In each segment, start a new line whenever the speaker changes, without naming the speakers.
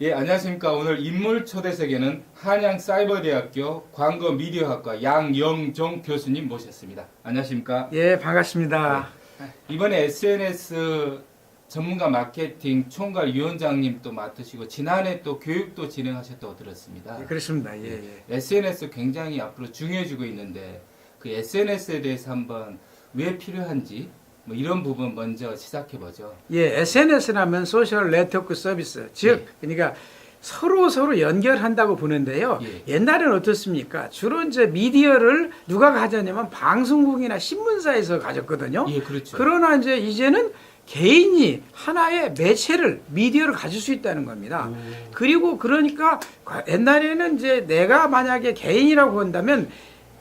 예, 안녕하십니까. 오늘 인물 초대석에는 한양사이버대학교 광고미디어학과 양영종 교수님 모셨습니다. 안녕하십니까.
예, 반갑습니다.
네. 이번에 SNS 전문가 마케팅 총괄 위원장님 또 맡으시고 지난해 또 교육도 진행하셨다고 들었습니다.
예, 그렇습니다. 예, 예.
SNS 굉장히 앞으로 중요해지고 있는데 그 SNS에 대해서 한번 왜 필요한지 뭐 이런 부분 먼저 시작해보죠.
예, SNS라면 소셜 네트워크 서비스, 즉, 그러니까 서로 연결한다고 보는데요.
예.
옛날에는 어떻습니까? 주로 이제 미디어를 누가 가졌냐면 방송국이나 신문사에서 가졌거든요.
예, 그렇죠.
그러나 이제는 개인이 하나의 매체를, 미디어를 가질 수 있다는 겁니다. 그리고 그러니까 옛날에는 이제 내가 만약에 개인이라고 한다면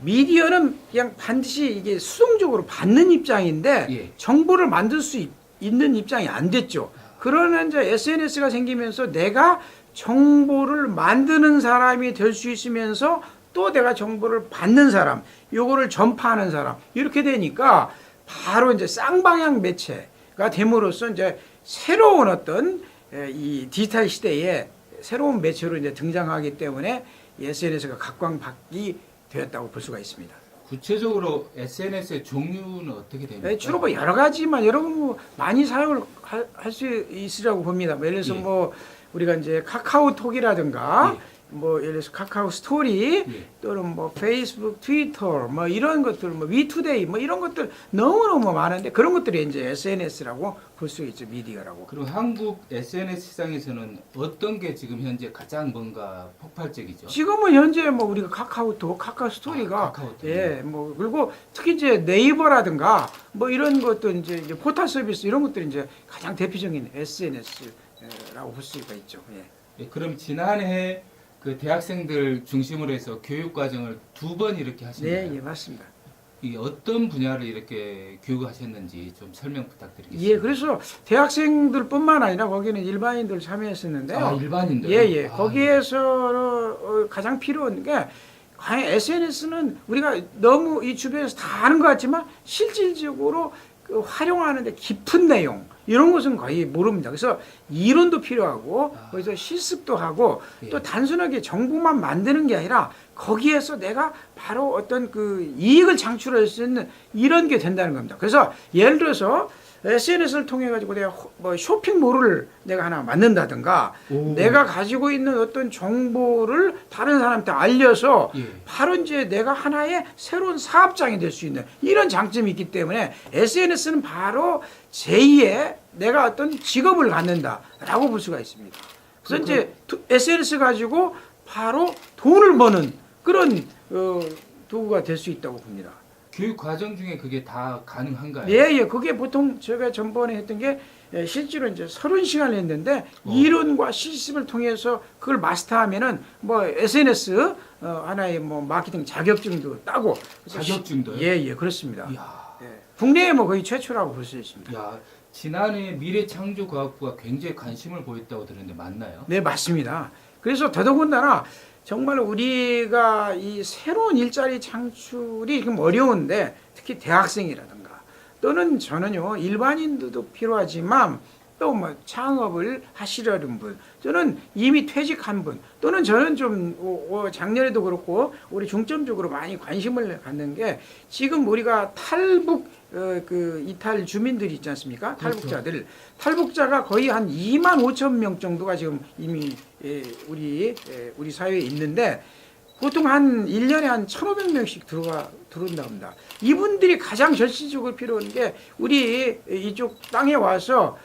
미디어는 그냥 반드시 이게 수동적으로 받는 입장인데
예.
정보를 만들 수 있는 입장이 안 됐죠. 그러나 이제 SNS가 생기면서 내가 정보를 만드는 사람이 될 수 있으면서 또 내가 정보를 받는 사람, 요거를 전파하는 사람 이렇게 되니까 바로 이제 쌍방향 매체가 됨으로써 이제 새로운 어떤 이 디지털 시대에 새로운 매체로 이제 등장하기 때문에 SNS가 각광받기 되었다고 볼 수가 있습니다.
구체적으로 SNS의 종류는 어떻게 됩니까?
네, 주로 뭐 여러 가지만 여러분 뭐 많이 사용을 할 수 있으라고 봅니다. 뭐 예를 들어서
예.
뭐 우리가 이제 카카오톡이라든가
예.
뭐 예를 들어서 카카오 스토리
예.
또는 뭐 페이스북, 트위터 뭐 이런 것들 뭐 위투데이 뭐 이런 것들 너무너무 많은데 그런 것들이 이제 SNS라고 볼 수 있죠. 미디어라고.
그럼 한국 SNS 시장에서는 어떤 게 지금 현재 가장 뭔가 폭발적이죠?
지금은 현재 뭐 우리가 카카오톡, 카카오 스토리가
카카오톡.
예, 뭐 그리고 특히 이제 네이버라든가 뭐 이런 것도 이제 포털 서비스 이런 것들이 이제 가장 대표적인 SNS라고 볼 수가 있죠. 예.
예, 그럼 지난해 그 대학생들 중심으로 해서 교육 과정을 2번 이렇게 하셨나요?
네, 예, 맞습니다.
이게 어떤 분야를 이렇게 교육하셨는지 좀 설명 부탁드리겠습니다.
예, 그래서 대학생들뿐만 아니라 거기는 일반인들 참여했었는데요.
아, 일반인들.
예, 예. 거기에서 가장 필요한 게 과연 SNS는 우리가 너무 이 주변에서 다 아는 것 같지만 실질적으로 그 활용하는데 깊은 내용 이런 것은 거의 모릅니다. 그래서 이론도 필요하고 거기서 실습도 하고
예.
또 단순하게 정보만 만드는 게 아니라 거기에서 내가 바로 어떤 그 이익을 창출할 수 있는 이런 게 된다는 겁니다. 그래서 예를 들어서 SNS를 통해 가지고 내가 뭐 쇼핑몰을 내가 하나 만든다든가 내가 가지고 있는 어떤 정보를 다른 사람한테 알려서
예.
바로 이제 내가 하나의 새로운 사업장이 될 수 있는 이런 장점이 있기 때문에 SNS는 바로 제2의 내가 어떤 직업을 갖는다라고 볼 수가 있습니다. 그래서 이제 SNS 가지고 바로 돈을 버는 그런 도구가 될 수 있다고 봅니다.
교육 과정 중에 그게 다 가능한가요?
예, 예. 그게 보통 제가 전번에 했던 게 실제로 이제 30시간을 했는데 이론과 실습을 통해서 그걸 마스터하면은 뭐 SNS 하나의 뭐 마케팅 자격증도 따고
자격증도요?
예, 예. 그렇습니다.
이야.
예. 국내에 뭐 거의 최초라고 볼 수 있습니다.
야, 지난해 미래창조과학부가 굉장히 관심을 보였다고 들었는데 맞나요?
네, 맞습니다. 그래서 더더군다나 정말 우리가 이 새로운 일자리 창출이 지금 어려운데 특히 대학생이라든가 또는 저는요 일반인들도 필요하지만 또 뭐 창업을 하시려는 분 또는 이미 퇴직한 분 또는 저는 좀 작년에도 그렇고 우리 중점적으로 많이 관심을 갖는 게 지금 우리가 탈북 그 이탈 주민들이 있지 않습니까? 탈북자들 탈북자가 거의 한 2만 5천 명 정도가 지금 이미 우리 사회에 있는데 보통 한 1년에 한 1,500명씩 들어온다고 합니다. 이분들이 가장 절실적으로 필요한 게 우리 이쪽 땅에 와서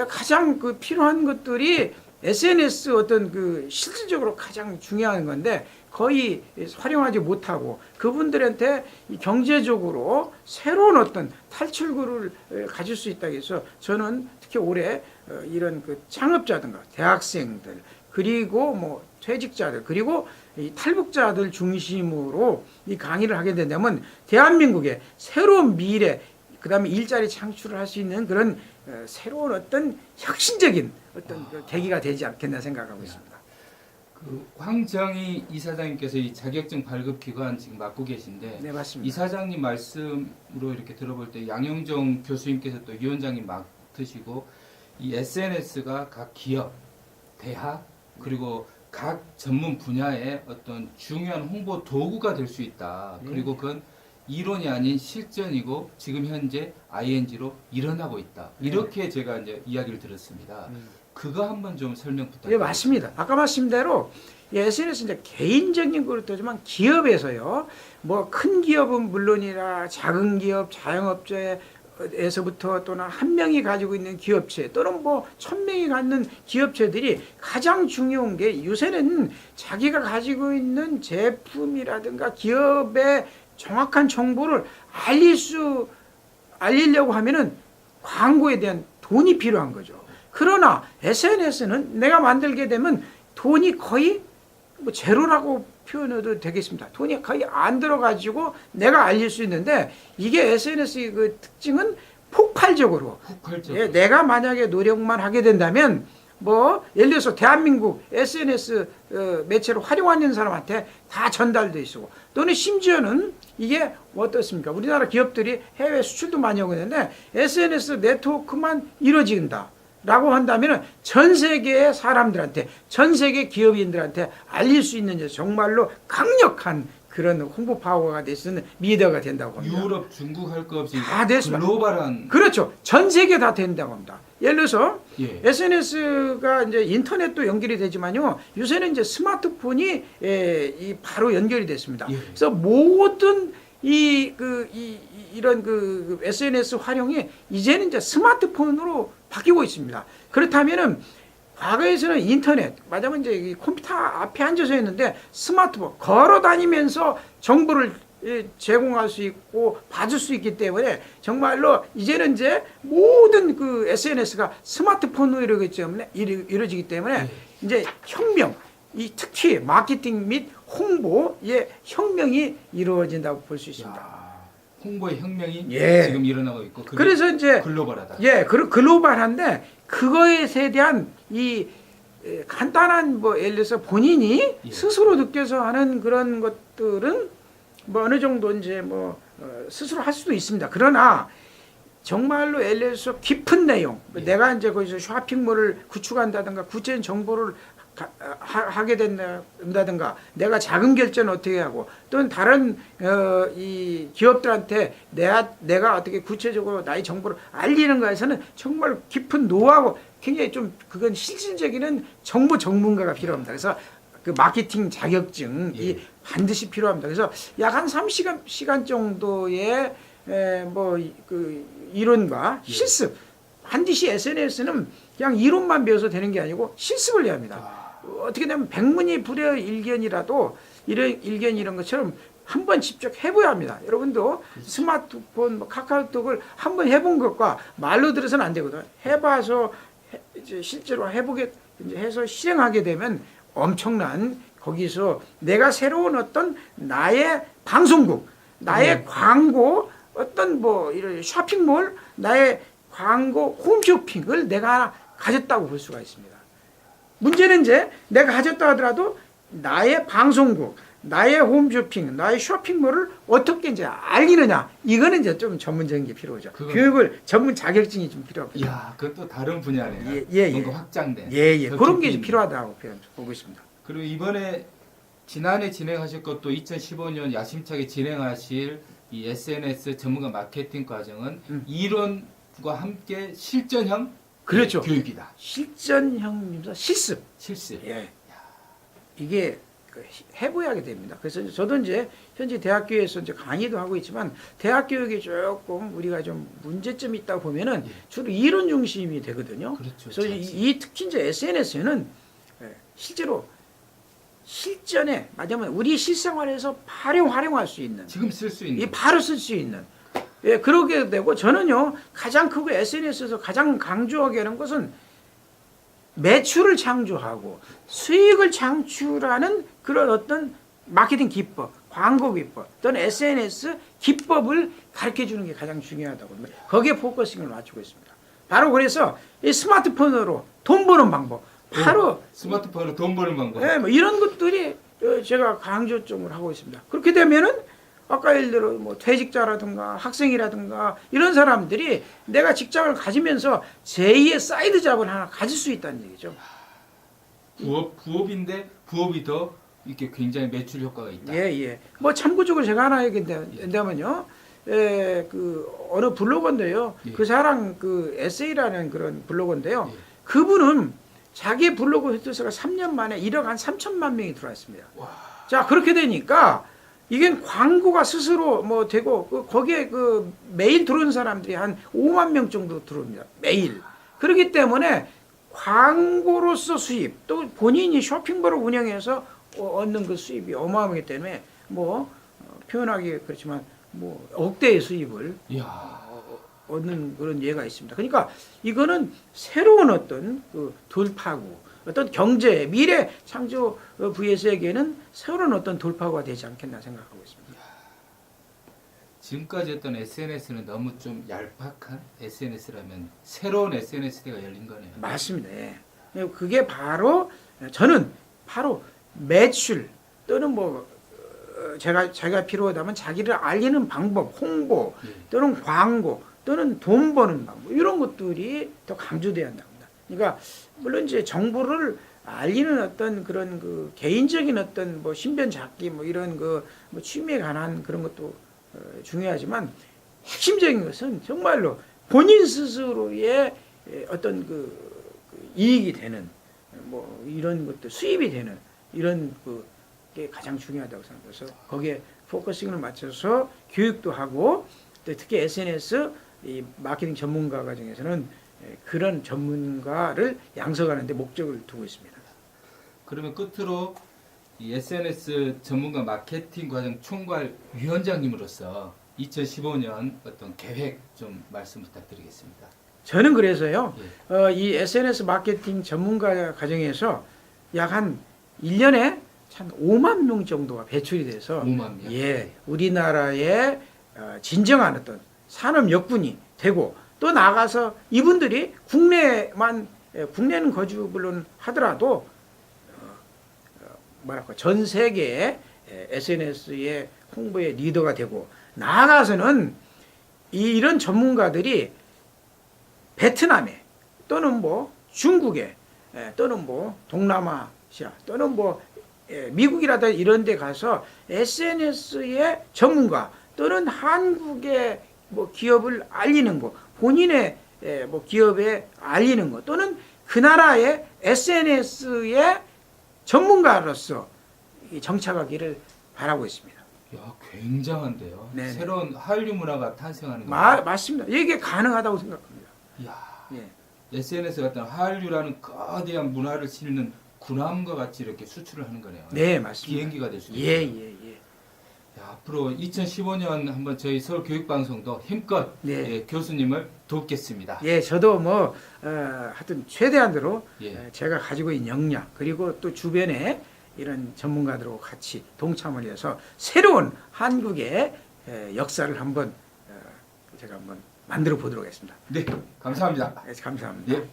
가장 그 필요한 것들이 SNS 어떤 그 실질적으로 가장 중요한 건데 거의 활용하지 못하고 그분들한테 경제적으로 새로운 어떤 탈출구를 가질 수 있다고 해서 저는 특히 올해 이런 그 창업자든가 대학생들 그리고 뭐 퇴직자들 그리고 이 탈북자들 중심으로 이 강의를 하게 된다면 대한민국의 새로운 미래 그다음에 일자리 창출을 할 수 있는 그런 새로운 어떤 혁신적인 어떤 그 계기가 되지 않겠나 생각하고 있습니다.
그 황정희 이사장님께서 이 자격증 발급 기관 지금 맡고 계신데
네, 맞습니다.
이사장님 말씀으로 이렇게 들어볼 때 양영종 교수님께서 또 위원장님 맡으시고 이 SNS가 각 기업, 대학, 그리고 각 전문 분야의 어떤 중요한 홍보 도구가 될 수 있다. 그리고 그건 이론이 아닌 실전이고 지금 현재 ING로 일어나고 있다. 이렇게 제가 이제 이야기를 들었습니다. 그거 한번 좀 설명
예,
부탁드립니다.
맞습니다. 아까 말씀인 대로 SNS 이제 개인적인 것도 하지만 기업에서요. 뭐 큰 기업은 물론이라 작은 기업, 자영업자에서부터 또는 한 명이 가지고 있는 기업체 또는 뭐 1000명이 갖는 기업체들이 가장 중요한 게 요새는 자기가 가지고 있는 제품이라든가 기업의 정확한 정보를 알리려고 하면은 광고에 대한 돈이 필요한 거죠. 그러나 SNS는 내가 만들게 되면 돈이 거의 뭐 제로라고 표현해도 되겠습니다. 돈이 거의 안 들어가지고 내가 알릴 수 있는데 이게 SNS의 그 특징은 폭발적으로. 예, 내가 만약에 노력만 하게 된다면 뭐 예를 들어서 대한민국 SNS 매체를 활용하는 사람한테 다 전달돼 있고 또는 심지어는 이게 어떻습니까? 우리나라 기업들이 해외 수출도 많이 하고 있는데 SNS 네트워크만 이루어진다. 라고 한다면 전 세계의 사람들한테 전 세계 기업인들한테 알릴 수 있는 정말로 강력한 그런 홍보 파워가 될 수 있는 리더가 된다고 합니다.
유럽, 중국 할 것 없이
다 됐습니다.
글로벌한
그렇죠. 전 세계 다 된다고 합니다. 예를 들어서
예.
SNS가 이제 인터넷도 연결이 되지만요. 요새는 이제 스마트폰이 이 바로 연결이 됐습니다.
예.
그래서 모든 이런 SNS 활용이 이제는 이제 스마트폰으로 바뀌고 있습니다. 그렇다면은 과거에서는 인터넷, 맞으면 이제 이 컴퓨터 앞에 앉아서 했는데 스마트폰 걸어 다니면서 정보를 제공할 수 있고 받을 수 있기 때문에 정말로 이제는 이제 모든 그 SNS가 스마트폰으로 이루어지기 때문에 이제 혁명, 이 특히 마케팅 및 홍보의 혁명이 이루어진다고 볼 수 있습니다.
야, 홍보의 혁명이
예.
지금 일어나고 있고
그래서 이제
글로벌하다.
예, 글로벌한데 그거에 대한 이 간단한 뭐 예를 들어서 본인이
예.
스스로 느껴서 하는 그런 것들은 뭐 어느 정도 이제 뭐 스스로 할 수도 있습니다. 그러나 정말로 예를 들어서 깊은 내용,
예.
내가 이제 거기서 쇼핑몰을 구축한다든가 구체적인 정보를 하게 된다든가 내가 자금 결제는 어떻게 하고 또는 다른 이 기업들한테 내가 어떻게 구체적으로 나의 정보를 알리는 거에서는 정말 깊은 노하우 굉장히 좀 그건 실질적인 정보 전문가가 필요합니다. 그래서 그 마케팅 자격증이 반드시 필요합니다. 그래서 약 한 3시간 정도의 뭐 그 이론과 실습 반드시 SNS는 그냥 이론만 배워서 되는 게 아니고 실습을 해야 합니다. 어떻게 되면 백문이 불여일견이라도 일견 이런 것처럼 한번 직접 해봐야 합니다. 여러분도 스마트폰, 뭐 카카오톡을 한번 해본 것과 말로 들어서는 안 되거든요. 해봐서 이제 실제로 해보게 이제 해서 실행하게 되면 엄청난 거기서 내가 새로운 어떤 나의 방송국, 나의 광고, 어떤 뭐 이런 쇼핑몰, 나의 광고 홈쇼핑을 내가 가졌다고 볼 수가 있습니다. 문제는 이제 내가 가졌다 하더라도 나의 방송국, 나의 홈쇼핑, 나의 쇼핑몰을 어떻게 이제 알리느냐. 이거는 이제 좀 전문적인 게 필요하죠. 교육을 전문 자격증이 좀 필요합니다.
이야, 그건 또 다른 분야네요. 뭔가 확장된.
그런 게 필요하다고 보고 있습니다.
그리고 이번에 지난해 진행하실 것도 2015년 야심차게 진행하실 이 SNS 전문가 마케팅 과정은 이론과 함께 실전형
그렇죠.
교육이다.
실전형입니다. 실습.
예.
이게 해보야 됩니다. 그래서 저도 이제 현재 대학교에서 이제 강의도 하고 있지만 대학 교육이 조금 우리가 좀 문제점이 있다고 보면은 주로 이론 중심이 되거든요.
그렇죠.
그래서 특히 이제 SNS는 실제로 실전에 맞으면 우리 실생활에서 바로 활용할 수 있는
지금 쓸 수 있는
바로 쓸 수 있는 그러게 되고 저는요 가장 크고 SNS에서 가장 강조하게 하는 것은 매출을 창조하고 수익을 창출하는 그런 어떤 마케팅 기법, 광고 기법 또는 SNS 기법을 가르쳐 주는 게 가장 중요하다고 합니다. 거기에 포커싱을 맞추고 있습니다. 바로 그래서 이 스마트폰으로 돈 버는 방법 바로
스마트폰으로 돈 버는 방법.
뭐 이런 것들이 제가 강조점을 하고 있습니다. 그렇게 되면은 아까 예를 들어 뭐 퇴직자라든가 학생이라든가 이런 사람들이 내가 직장을 가지면서 제2의 사이드 잡을 하나 가질 수 있다는 얘기죠.
부업인데 부업이 더 이렇게 굉장히 매출 효과가 있다.
예, 예. 뭐 참고적으로 제가 하나 얘기한다면요. 그 어느 블로거인데요.
예.
그 사람 그 에세이라는 그런 블로거인데요.
예.
그분은 자기 블로그 횟수가 3년 만에 1억 한 3천만 명이 들어왔습니다.
와.
자, 그렇게 되니까 이게 광고가 스스로 뭐 되고 거기에 그 매일 들어오는 사람들이 한 5만 명 정도 들어옵니다. 매일. 그렇기 때문에 광고로서 수입 또 본인이 쇼핑몰을 운영해서 얻는 그 수입이 어마어마하기 때문에 뭐 표현하기 그렇지만 뭐 억대의 수입을
이야.
얻는 그런 예가 있습니다. 그러니까 이거는 새로운 어떤 그 돌파구, 어떤 경제, 미래 창조 VS에게는 새로운 어떤 돌파구가 되지 않겠나 생각하고 있습니다.
지금까지 했던 SNS는 너무 좀 얄팍한 SNS라면 새로운 SNS가 열린 거네요.
맞습니다. 예. 그게 바로 저는 바로 매출 또는 뭐 자기가 필요하다면 자기를 알리는 방법, 홍보
예.
또는 광고 또는 돈 버는 방법 이런 것들이 더 강조돼야 한답니다. 그러니까 물론 이제 정보를 알리는 어떤 그런 그 개인적인 어떤 뭐 신변 잡기 뭐 이런 그뭐 취미에 관한 그런 것도 중요하지만 핵심적인 것은 정말로 본인 스스로의 어떤 그 이익이 되는 뭐 이런 것들 수입이 되는 이런 그게 가장 중요하다고 생각해서 거기에 포커싱을 맞춰서 교육도 하고 또 특히 SNS 이 마케팅 전문가 과정에서는 그런 전문가를 양성하는 데 목적을 두고 있습니다.
그러면 끝으로 이 SNS 전문가 마케팅 과정 총괄 위원장님으로서 2015년 어떤 계획 좀 말씀 부탁드리겠습니다.
저는 그래서요.
예.
이 SNS 마케팅 전문가 과정에서 약 한 1년에 한 5만 명 정도가 배출이 돼서
5만 명.
예, 우리나라의 진정한 어떤 산업 역군이 되고 또 나가서 이분들이 국내는 거주 물론 하더라도 뭐랄까 전 세계의 SNS의 홍보의 리더가 되고 나아가서는 이런 전문가들이 베트남에 또는 뭐 중국에 또는 뭐 동남아시아 또는 뭐 미국이라든지 이런 데 가서 SNS의 전문가 또는 한국의 뭐 기업을 알리는 거, 본인의 뭐 기업에 알리는 거, 또는 그 나라의 SNS의 전문가로서 정착하기를 바라고 있습니다.
야, 굉장한데요.
네.
새로운 한류 문화가 탄생하는 거예요.
맞습니다. 이게 가능하다고 생각합니다.
이야,
예.
SNS 같은 한류라는 거대한 문화를 실는 군함과 같이 이렇게 수출을 하는 거네요.
네, 맞습니다.
비행기가 될 수 있어요.
예, 예, 예.
야, 앞으로 2015년 한번 저희 서울교육방송도 힘껏
네.
예, 교수님을 돕겠습니다.
예, 저도 뭐 하여튼 최대한으로
예.
제가 가지고 있는 역량 그리고 또 주변에 이런 전문가들하고 같이 동참을 해서 새로운 한국의 역사를 한번 제가 한번 만들어 보도록 하겠습니다.
네, 감사합니다.
감사합니다.
예.